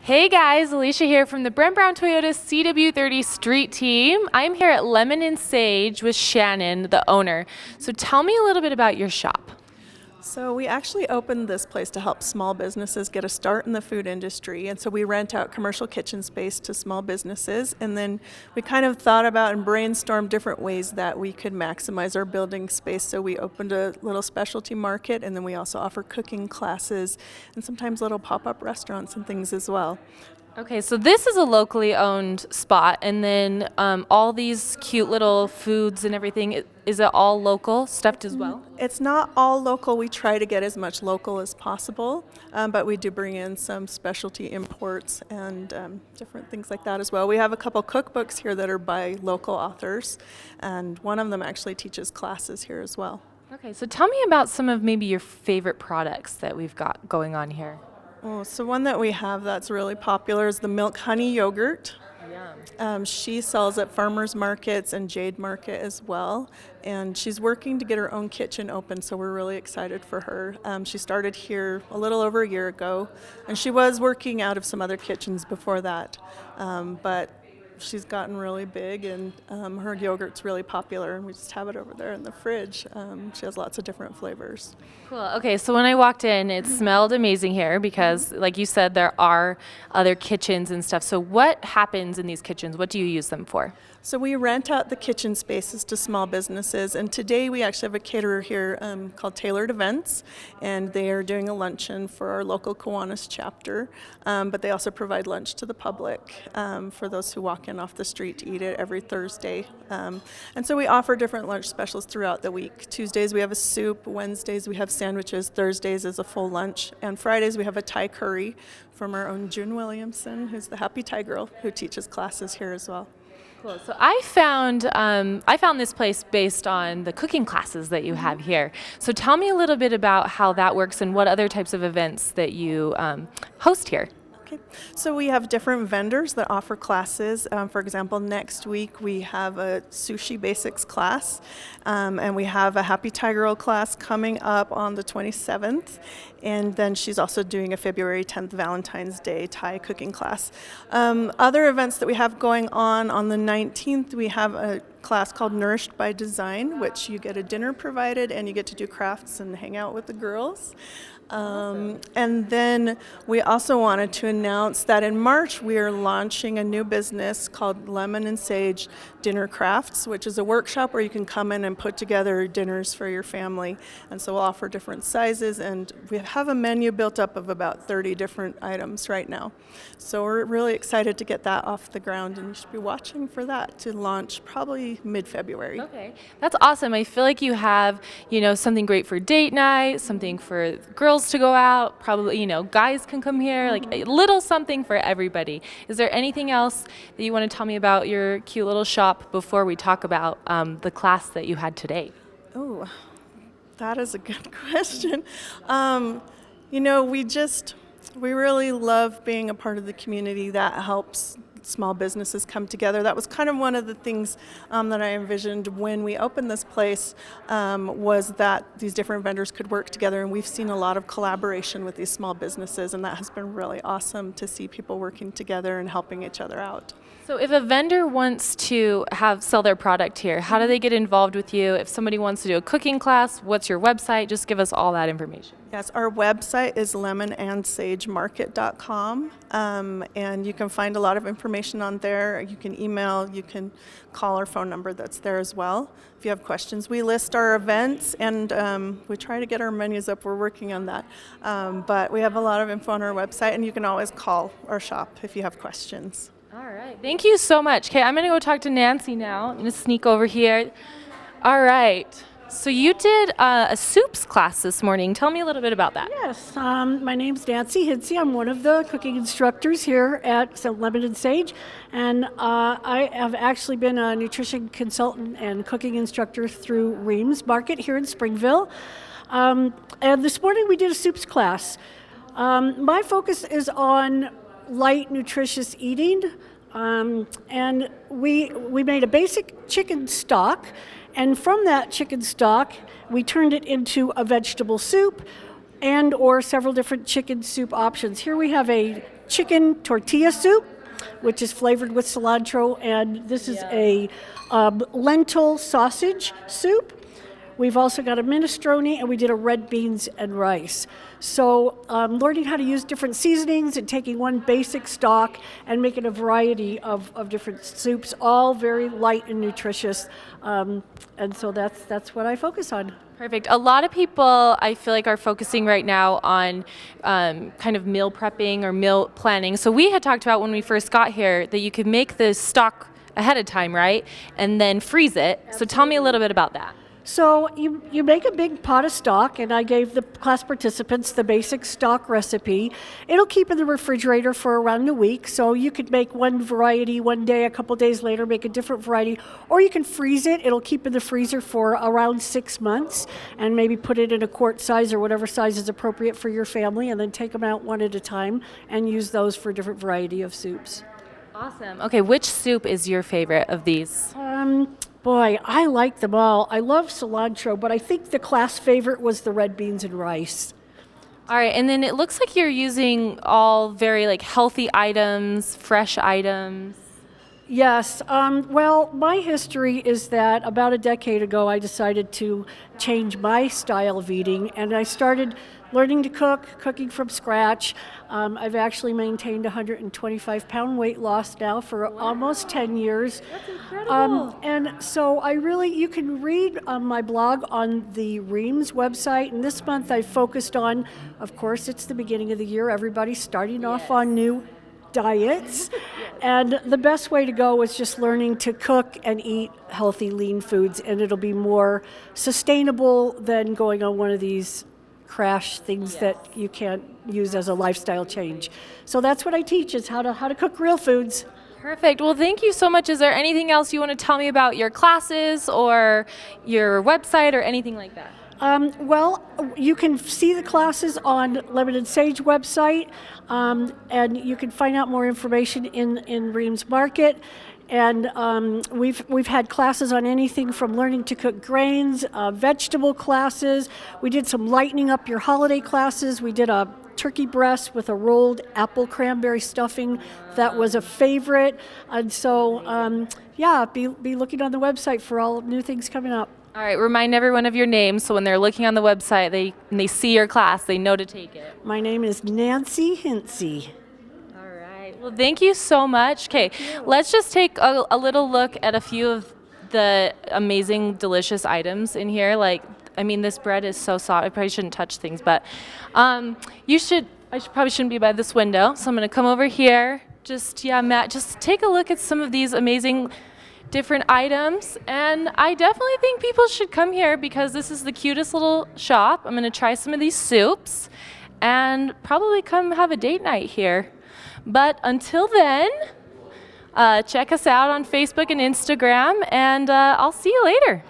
Hey guys, Alysha here from the Brent Brown Toyota CW30 Street Team. I'm here at Lemon and Sage with Shannon, the owner. So tell me a little bit about your shop. So we actually opened this place to help small businesses get a start in the food industry. And so we rent out commercial kitchen space to small businesses. And then we kind of thought about and brainstormed different ways that we could maximize our building space. So we opened a little specialty market, and then we also offer cooking classes and sometimes little pop-up restaurants and things as well. Okay, so this is a locally owned spot, and then all these cute little foods and everything, is it all local stuffed as well? It's not all local. We try to get as much local as possible, but we do bring in some specialty imports and different things like that as well. We have a couple cookbooks here that are by local authors, and one of them actually teaches classes here as well. Okay, so tell me about some of maybe your favorite products that we've got going on here. Oh, so one that we have that's really popular is the milk honey yogurt. Yum. She sells at farmers markets and Jade Market as well, and she's working to get her own kitchen open, so we're really excited for her. She started here a little over a year ago, and she was working out of some other kitchens before that, but she's gotten really big, and her yogurt's really popular, and we just have it over there in the fridge. She has lots of different flavors. Cool. Okay, so when I walked in, it smelled amazing here because, like you said, there are other kitchens and stuff. So what happens in these kitchens? What do you use them for? So we rent out the kitchen spaces to small businesses, and today we actually have a caterer here called Tailored Events, and they are doing a luncheon for our local Kiwanis chapter, but they also provide lunch to the public for those who walk in off the street to eat it every Thursday. And so we offer different lunch specials throughout the week. Tuesdays we have a soup, Wednesdays we have sandwiches, Thursdays is a full lunch, and Fridays we have a Thai curry from our own June Williamson, who's the Happy Thai Girl, who teaches classes here as well. Cool. So I found this place based on the cooking classes that you have here. So tell me a little bit about how that works and what other types of events that you host here. Okay. So we have different vendors that offer classes. For example, next week we have a sushi basics class, and we have a Happy Thai Girl class coming up on the 27th. And then she's also doing a February 10th Valentine's Day Thai cooking class. Other events that we have going on the 19th, we have a class called Nourished by Design, which you get a dinner provided and you get to do crafts and hang out with the girls. And then we also wanted to announce that in March we are launching a new business called Lemon and Sage Dinner Crafts, which is a workshop where you can come in and put together dinners for your family. And so we'll offer different sizes, and we have a menu built up of about 30 different items right now. So we're really excited to get that off the ground, and you should be watching for that to launch probably mid-February. Okay, that's awesome. I feel like you have, something great for date night, something for girls to go out, probably, guys can come here, like a little something for everybody. Is there anything else that you want to tell me about your cute little shop before we talk about the class that you had today? Oh, that is a good question. We really love being a part of the community that helps small businesses come together. That was kind of one of the things that I envisioned when we opened this place, was that these different vendors could work together, and we've seen a lot of collaboration with these small businesses, and that has been really awesome to see people working together and helping each other out. So if a vendor wants to sell their product here, how do they get involved with you? If somebody wants to do a cooking class, what's your website? Just give us all that information. Yes, our website is lemonandsagemarket.com, and you can find a lot of information on there. You can email, you can call our phone number that's there as well if you have questions. We list our events, and we try to get our menus up. We're working on that, but we have a lot of info on our website, and you can always call our shop if you have questions. All right. Thank you so much. Okay, I'm going to go talk to Nancy now. I'm going to sneak over here. All right. So you did a soups class this morning. Tell me a little bit about that. Yes, my name's Nancy Hinsey. I'm one of the cooking instructors here at Lemon and Sage, and I have actually been a nutrition consultant and cooking instructor through Reams Market here in Springville. And this morning we did a soups class. My focus is on light, nutritious eating, and we made a basic chicken stock. And from that chicken stock, we turned it into a vegetable soup and or several different chicken soup options. Here we have a chicken tortilla soup, which is flavored with cilantro, and this is a lentil sausage soup. We've also got a minestrone, and we did a red beans and rice. So learning how to use different seasonings and taking one basic stock and making a variety of different soups, all very light and nutritious. And so that's what I focus on. Perfect. A lot of people, I feel like, are focusing right now on kind of meal prepping or meal planning. So we had talked about when we first got here that you could make the stock ahead of time, right? And then freeze it. Absolutely. So tell me a little bit about that. So you make a big pot of stock, and I gave the class participants the basic stock recipe. It'll keep in the refrigerator for around a week, so you could make one variety one day, a couple days later make a different variety, or you can freeze it. It'll keep in the freezer for around 6 months, and maybe put it in a quart size or whatever size is appropriate for your family, and then take them out one at a time and use those for a different variety of soups. Awesome. Okay, which soup is your favorite of these? Boy, I like them all. I love cilantro, but I think the class favorite was the red beans and rice. All right, and then it looks like you're using all very healthy items, fresh items. Yes. Well, my history is that about a decade ago, I decided to change my style of eating, and I started learning to cook, cooking from scratch. I've actually maintained 125 pound weight loss now for almost 10 years. That's incredible. And so you can read my blog on the Reams website, and this month I focused on, of course, it's the beginning of the year, everybody's starting off on new diets, and the best way to go is just learning to cook and eat healthy, lean foods, and it'll be more sustainable than going on one of these crash things that you can't use as a lifestyle change. So that's what I teach, is how to cook real foods. Perfect. Well, thank you so much. Is there anything else you want to tell me about your classes or your website or anything like that? Well, you can see the classes on Lebanon Sage website, and you can find out more information in Reams Market. And we've had classes on anything from learning to cook grains, vegetable classes. We did some lightening up your holiday classes. We did a turkey breast with a rolled apple cranberry stuffing that was a favorite. And so, be looking on the website for all new things coming up. All right, remind everyone of your name so when they're looking on the website, they see your class, they know to take it. My name is Nancy Hinsey. Well, thank you so much. Okay, let's just take a little look at a few of the amazing, delicious items in here. This bread is so soft. I probably shouldn't touch things, but I probably shouldn't be by this window. So I'm going to come over here. Matt, just take a look at some of these amazing different items. And I definitely think people should come here because this is the cutest little shop. I'm going to try some of these soups and probably come have a date night here. But until then, check us out on Facebook and Instagram, and I'll see you later.